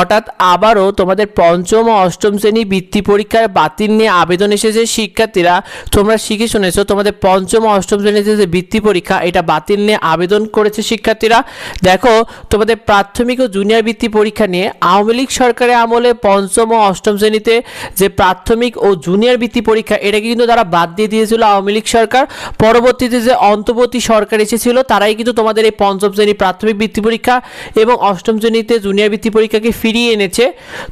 হঠাৎ আবারও তোমাদের পঞ্চম ও অষ্টম শ্রেণী বৃত্তি পরীক্ষার বাতিল নিয়ে আবেদন এসেছে। শিক্ষার্থীরা তোমরা শিখে শুনেছো, তোমাদের পঞ্চম ও অষ্টম শ্রেণীতে যে বৃত্তি পরীক্ষা এটা বাতিল নিয়ে আবেদন করেছে শিক্ষার্থীরা। দেখো, তোমাদের প্রাথমিক ও জুনিয়র বৃত্তি পরীক্ষা নিয়ে আওয়ামী লীগ সরকারের আমলে পঞ্চম ও অষ্টম শ্রেণীতে যে প্রাথমিক ও জুনিয়র বৃত্তি পরীক্ষা এটাকে কিন্তু তারা বাদ দিয়ে দিয়েছিল আওয়ামী লীগ সরকার। পরবর্তীতে যে অন্তর্বর্তী সরকার এসেছিল তারাই কিন্তু তোমাদের এই পঞ্চম শ্রেণী প্রাথমিক বৃত্তি পরীক্ষা এবং অষ্টম শ্রেণীতে জুনিয়র বৃত্তি পরীক্ষাকে ফিরিয়ে এনেছে।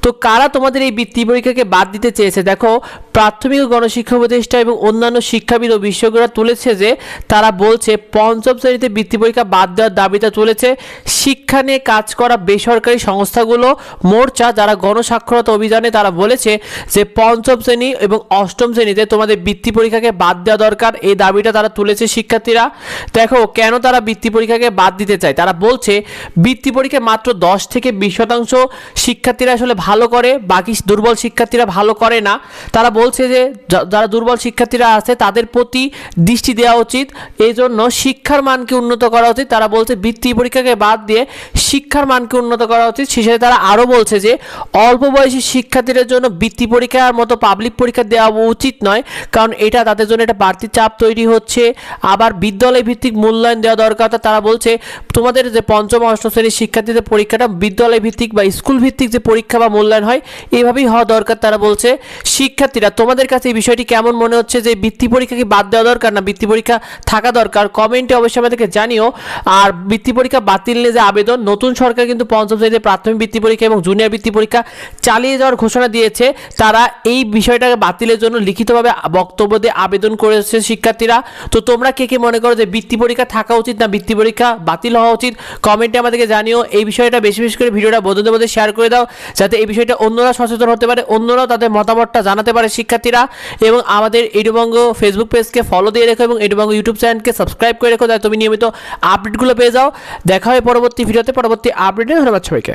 তো কারা তোমাদের এই বৃত্তি পরীক্ষাকে বাদ দিতে চেয়েছে? দেখো, প্রাথমিক ও গণশিক্ষা উপদেষ্টা এবং অন্যান্য শিক্ষাবিদ ও বিশেষজ্ঞরা তুলেছে যে তারা বলছে পঞ্চম শ্রেণীতে বৃত্তি পরীক্ষা বাদ দেওয়ার দাবিটা তুলেছে শিক্ষা নিয়ে কাজ করা বেসরকারি সংস্থাগুলো মোর্চা, যারা গণসাক্ষরতা অভিযানে তারা বলেছে যে পঞ্চম শ্রেণী এবং অষ্টম শ্রেণীতে তোমাদের বৃত্তি পরীক্ষাকে বাদ দেওয়া দরকার, এই দাবিটা তারা তুলেছে শিক্ষার্থীরা। দেখো, কেন তারা বৃত্তি পরীক্ষাকে বাদ দিতে চায়? তারা বলছে বৃত্তি পরীক্ষায় মাত্র 10 থেকে 20% শিক্ষার্থীরা আসলে ভালো করে, বাকি দুর্বল শিক্ষার্থীরা ভালো করে না। তারা বলছে যে যারা দুর্বল শিক্ষার্থীরা আছে তাদের প্রতি দৃষ্টি দেওয়া উচিত, এই জন্য শিক্ষার মানকে উন্নত করা উচিত। তারা বলছে বৃত্তি পরীক্ষাকে বাদ দিয়ে শিক্ষার মানকে উন্নত করা উচিত। শেষে তারা আরও বলছে যে অল্প বয়সী শিক্ষার্থীদের জন্য বৃত্তি পরীক্ষার মতো পাবলিক পরীক্ষা দেওয়া উচিত নয়, কারণ এটা তাদের জন্য একটা বাড়তি চাপ তৈরি হচ্ছে। আবার বিদ্যালয় ভিত্তিক মূল্যায়ন দেওয়া দরকার। তারা বলছে তোমাদের যে পঞ্চম অষ্টম শ্রেণীর শিক্ষার্থীদের পরীক্ষাটা বিদ্যালয় ভিত্তিক বা স্কুল ভিত্তিক যে পরীক্ষা বা মূল্যায়ন হয় এইভাবেই হওয়া দরকার। তারা বলছে শিক্ষার্থীরা তোমাদের কাছে এই বিষয়টি কেমন মনে হচ্ছে, যে বৃত্তি পরীক্ষা কি বাদ দেওয়া দরকার না বৃত্তি পরীক্ষা থাকা দরকার? কমেন্টে অবশ্যই আমাদেরকে জানিও। আর বৃত্তি পরীক্ষা বাতিল নিয়ে যে আবেদন, নতুন সরকার কিন্তু পঞ্চম শ্রেণীতে প্রাথমিক বৃত্তি পরীক্ষা এবং জুনিয়র বৃত্তি পরীক্ষা চালিয়ে যাওয়ার ঘোষণা দিয়েছে। তারা এই বিষয়টাকে বাতিলের জন্য লিখিতভাবে বক্তব্য দিয়ে আবেদন করেছে শিক্ষার্থীরা। তো তোমরা কে কে মনে করো যে বৃত্তি পরীক্ষা থাকা উচিত না বৃত্তি পরীক্ষা বাতিল হওয়া উচিত? কমেন্টে আমাদেরকে জানিও। এই বিষয়টা বেশি বেশি করে ভিডিওটা বন্ধুদের মধ্যে শেয়ার করে দাও, যাতে এই বিষয়টা অন্যরা সচেতন হতে পারে, অন্যরাও তাদের মতামতটা জানাতে পারে শিক্ষার্থীরা। এবং আমাদের এডুবঙ্গ ফেসবুক পেজকে ফলো দিয়ে রেখো এবং এডুবঙ্গ ইউটিউব চ্যানেলকে সাবস্ক্রাইব করে রেখো, যাতে তুমি নিয়মিত আপডেটগুলো পেয়ে যাও। দেখা হয় পরবর্তী ভিডিওতে, পরবর্তী আপডেটে। ধন্যবাদ সবাইকে।